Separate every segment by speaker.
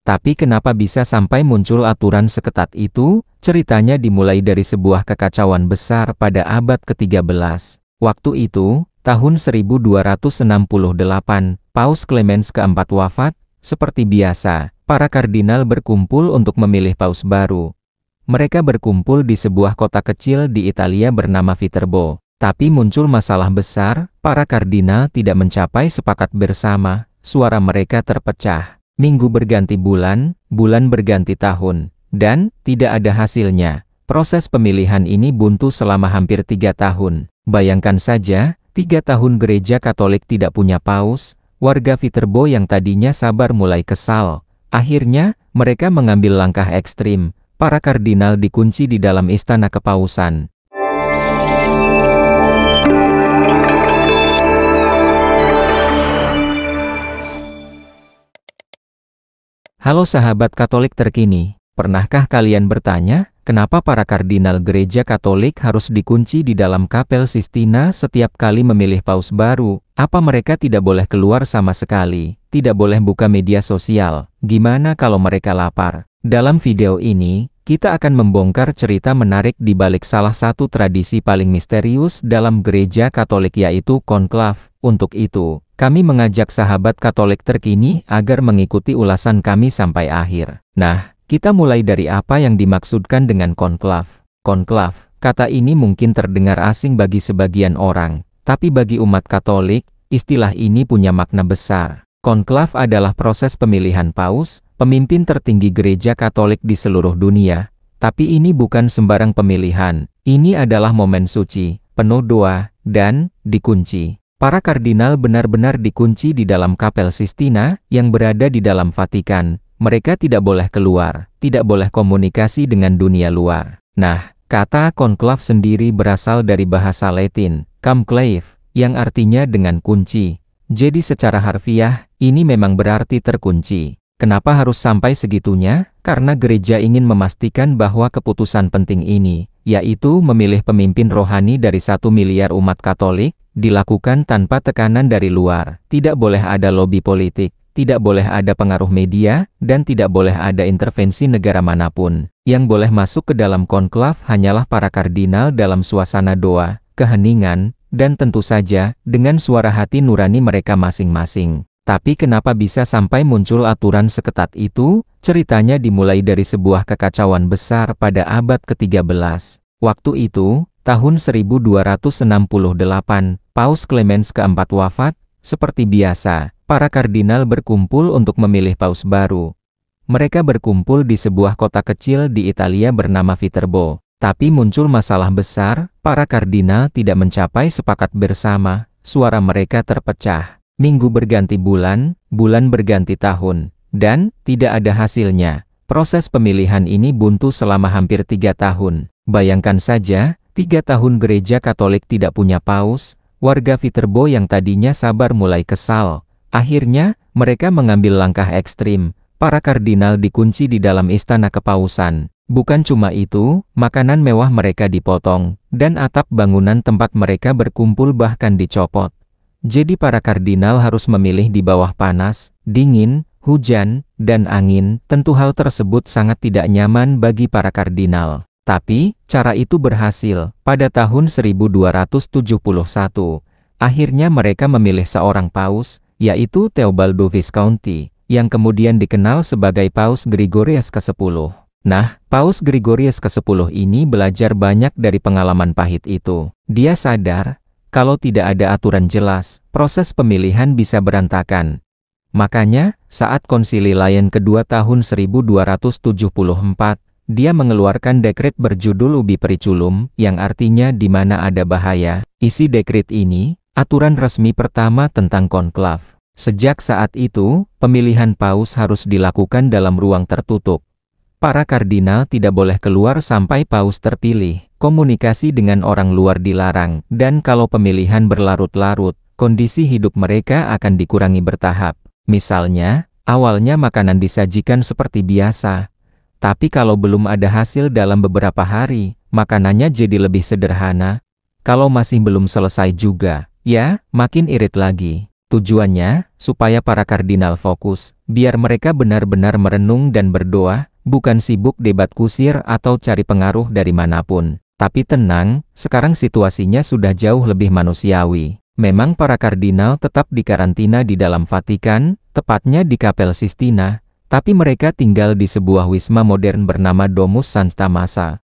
Speaker 1: Tapi kenapa bisa sampai muncul aturan seketat itu? Ceritanya dimulai dari sebuah kekacauan besar pada abad ke-13. Waktu itu, tahun 1268, Paus Clemens keempat wafat. Seperti biasa, para kardinal berkumpul untuk memilih paus baru. Mereka berkumpul di sebuah kota kecil di Italia bernama Viterbo. Tapi muncul masalah besar, para kardinal tidak mencapai sepakat bersama, suara mereka terpecah. Minggu berganti bulan, bulan berganti tahun, dan tidak ada hasilnya. Proses pemilihan ini buntu selama hampir 3 tahun. Bayangkan saja, 3 tahun gereja Katolik tidak punya paus. Warga Viterbo yang tadinya sabar mulai kesal. Akhirnya, mereka mengambil langkah ekstrim. Para kardinal dikunci di dalam istana kepausan. Halo sahabat Katolik terkini, pernahkah kalian bertanya, kenapa para kardinal gereja Katolik harus dikunci di dalam Kapel Sistina setiap kali memilih paus baru? Apa mereka tidak boleh keluar sama sekali? Tidak boleh buka media sosial? Gimana kalau mereka lapar? Dalam video ini, kita akan membongkar cerita menarik di balik salah satu tradisi paling misterius dalam gereja Katolik, yaitu konklav. Untuk itu, kami mengajak sahabat Katolik terkini agar mengikuti ulasan kami sampai akhir. Nah, kita mulai dari apa yang dimaksudkan dengan konklav. Konklav, kata ini mungkin terdengar asing bagi sebagian orang, tapi bagi umat Katolik, istilah ini punya makna besar. Konklav adalah proses pemilihan paus, pemimpin tertinggi gereja Katolik di seluruh dunia. Tapi ini bukan sembarang pemilihan, ini adalah momen suci, penuh doa, dan dikunci. Para kardinal benar-benar dikunci di dalam Kapel Sistina, yang berada di dalam Vatikan. Mereka tidak boleh keluar, tidak boleh komunikasi dengan dunia luar. Nah, kata konklav sendiri berasal dari bahasa Latin, conclave, yang artinya dengan kunci. Jadi secara harfiah, ini memang berarti terkunci. Kenapa harus sampai segitunya? Karena gereja ingin memastikan bahwa keputusan penting ini, yaitu memilih pemimpin rohani dari 1 miliar umat Katolik, dilakukan tanpa tekanan dari luar. Tidak boleh ada lobi politik, tidak boleh ada pengaruh media, dan tidak boleh ada intervensi negara manapun. Yang boleh masuk ke dalam konklav hanyalah para kardinal dalam suasana doa, keheningan, dan tentu saja, dengan suara hati nurani mereka masing-masing. Tapi kenapa bisa sampai muncul aturan seketat itu? Ceritanya dimulai dari sebuah kekacauan besar pada abad ke-13. Waktu itu, tahun 1268, Paus Clemens keempat wafat. Seperti biasa, para kardinal berkumpul untuk memilih paus baru. Mereka berkumpul di sebuah kota kecil di Italia bernama Viterbo. Tapi muncul masalah besar, para kardinal tidak mencapai sepakat bersama, suara mereka terpecah. Minggu berganti bulan, bulan berganti tahun, dan tidak ada hasilnya. Proses pemilihan ini buntu selama hampir 3 tahun. Bayangkan saja, 3 tahun gereja Katolik tidak punya paus. Warga Viterbo yang tadinya sabar mulai kesal. Akhirnya, mereka mengambil langkah ekstrim. Para kardinal dikunci di dalam istana kepausan. Bukan cuma itu, makanan mewah mereka dipotong, dan atap bangunan tempat mereka berkumpul bahkan dicopot. Jadi para kardinal harus memilih di bawah panas, dingin, hujan, dan angin. Tentu hal tersebut sangat tidak nyaman bagi para kardinal. Tapi, cara itu berhasil. Pada tahun 1271, akhirnya mereka memilih seorang paus, yaitu Teobaldo Visconti, yang kemudian dikenal sebagai Paus Gregorius ke-10. Nah, Paus Gregorius ke-10 ini belajar banyak dari pengalaman pahit itu. Dia sadar, kalau tidak ada aturan jelas, proses pemilihan bisa berantakan. Makanya, saat Konsili Laien kedua tahun 1274, dia mengeluarkan dekret berjudul Ubi Periculum, yang artinya di mana ada bahaya. Isi dekret ini, aturan resmi pertama tentang konklav. Sejak saat itu, pemilihan paus harus dilakukan dalam ruang tertutup. Para kardinal tidak boleh keluar sampai paus terpilih. Komunikasi dengan orang luar dilarang, dan kalau pemilihan berlarut-larut, kondisi hidup mereka akan dikurangi bertahap. Misalnya, awalnya makanan disajikan seperti biasa. Tapi kalau belum ada hasil dalam beberapa hari, makanannya jadi lebih sederhana. Kalau masih belum selesai juga, ya, makin irit lagi. Tujuannya, supaya para kardinal fokus, biar mereka benar-benar merenung dan berdoa, bukan sibuk debat kusir atau cari pengaruh dari manapun. Tapi tenang, sekarang situasinya sudah jauh lebih manusiawi. Memang para kardinal tetap dikarantina di dalam Vatikan, tepatnya di Kapel Sistina, tapi mereka tinggal di sebuah wisma modern bernama Domus Sancta Massa.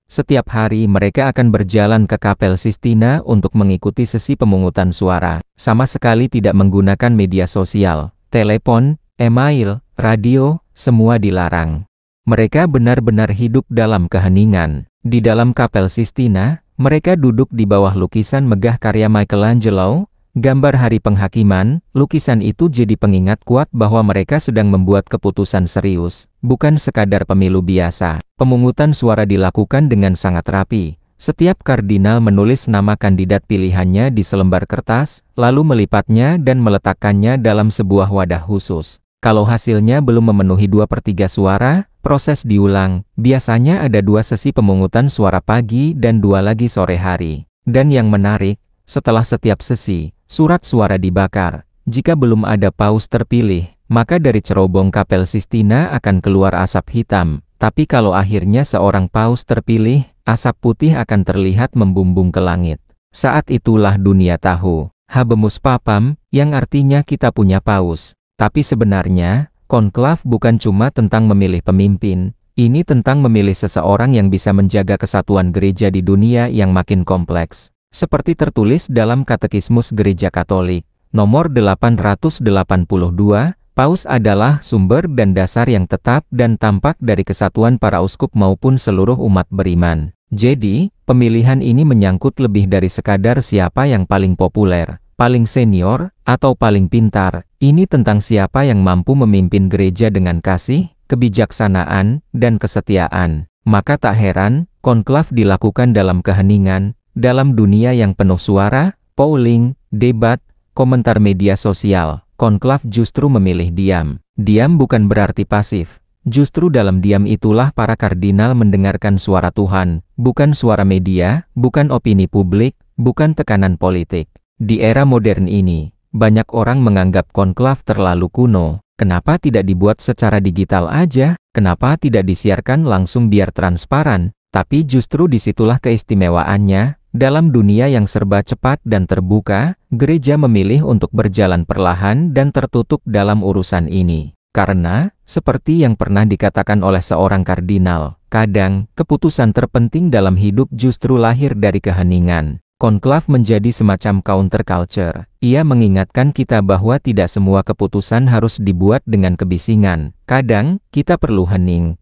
Speaker 1: Setiap hari mereka akan berjalan ke Kapel Sistina untuk mengikuti sesi pemungutan suara. Sama sekali tidak menggunakan media sosial, telepon, email, radio, semua dilarang. Mereka benar-benar hidup dalam keheningan. Di dalam Kapel Sistina, mereka duduk di bawah lukisan megah karya Michelangelo, gambar hari penghakiman. Lukisan itu jadi pengingat kuat bahwa mereka sedang membuat keputusan serius, bukan sekadar pemilu biasa. Pemungutan suara dilakukan dengan sangat rapi. Setiap kardinal menulis nama kandidat pilihannya di selembar kertas, lalu melipatnya dan meletakkannya dalam sebuah wadah khusus. Kalau hasilnya belum memenuhi 2/3 suara, proses diulang. Biasanya ada 2 sesi pemungutan suara pagi dan 2 lagi sore hari. Dan yang menarik, setelah setiap sesi, surat suara dibakar. Jika belum ada paus terpilih, maka dari cerobong Kapel Sistina akan keluar asap hitam. Tapi kalau akhirnya seorang paus terpilih, asap putih akan terlihat membumbung ke langit. Saat itulah dunia tahu, habemus papam, yang artinya kita punya paus. Tapi sebenarnya, konklav bukan cuma tentang memilih pemimpin, ini tentang memilih seseorang yang bisa menjaga kesatuan gereja di dunia yang makin kompleks. Seperti tertulis dalam Katekismus Gereja Katolik, nomor 882, paus adalah sumber dan dasar yang tetap dan tampak dari kesatuan para uskup maupun seluruh umat beriman. Jadi, pemilihan ini menyangkut lebih dari sekadar siapa yang paling populer, paling senior, atau paling pintar. Ini tentang siapa yang mampu memimpin gereja dengan kasih, kebijaksanaan, dan kesetiaan. Maka tak heran, konklav dilakukan dalam keheningan, dalam dunia yang penuh suara, polling, debat, komentar media sosial. Konklav justru memilih diam. Diam bukan berarti pasif. Justru dalam diam itulah para kardinal mendengarkan suara Tuhan, bukan suara media, bukan opini publik, bukan tekanan politik. Di era modern ini, banyak orang menganggap konklav terlalu kuno. Kenapa tidak dibuat secara digital aja? Kenapa tidak disiarkan langsung biar transparan? Tapi justru disitulah keistimewaannya. Dalam dunia yang serba cepat dan terbuka, gereja memilih untuk berjalan perlahan dan tertutup dalam urusan ini. Karena, seperti yang pernah dikatakan oleh seorang kardinal, kadang, keputusan terpenting dalam hidup justru lahir dari keheningan. Konklav menjadi semacam counterculture. Ia mengingatkan kita bahwa tidak semua keputusan harus dibuat dengan kebisingan. Kadang, kita perlu hening,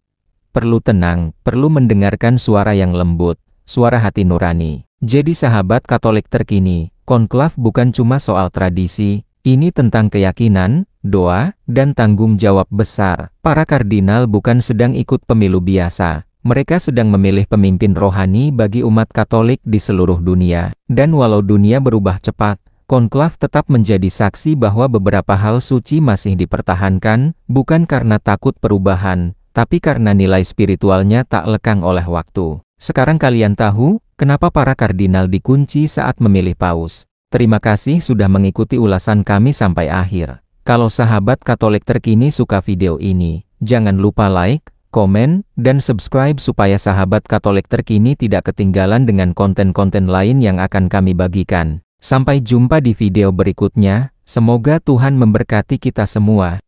Speaker 1: perlu tenang, perlu mendengarkan suara yang lembut, suara hati nurani. Jadi sahabat Katolik terkini, konklav bukan cuma soal tradisi, ini tentang keyakinan, doa, dan tanggung jawab besar. Para kardinal bukan sedang ikut pemilu biasa. Mereka sedang memilih pemimpin rohani bagi umat Katolik di seluruh dunia. Dan walau dunia berubah cepat, konklav tetap menjadi saksi bahwa beberapa hal suci masih dipertahankan, bukan karena takut perubahan, tapi karena nilai spiritualnya tak lekang oleh waktu. Sekarang kalian tahu, kenapa para kardinal dikunci saat memilih paus. Terima kasih sudah mengikuti ulasan kami sampai akhir. Kalau sahabat Katolik terkini suka video ini, jangan lupa like, komen, dan subscribe supaya sahabat Katolik terkini tidak ketinggalan dengan konten-konten lain yang akan kami bagikan. Sampai jumpa di video berikutnya, semoga Tuhan memberkati kita semua.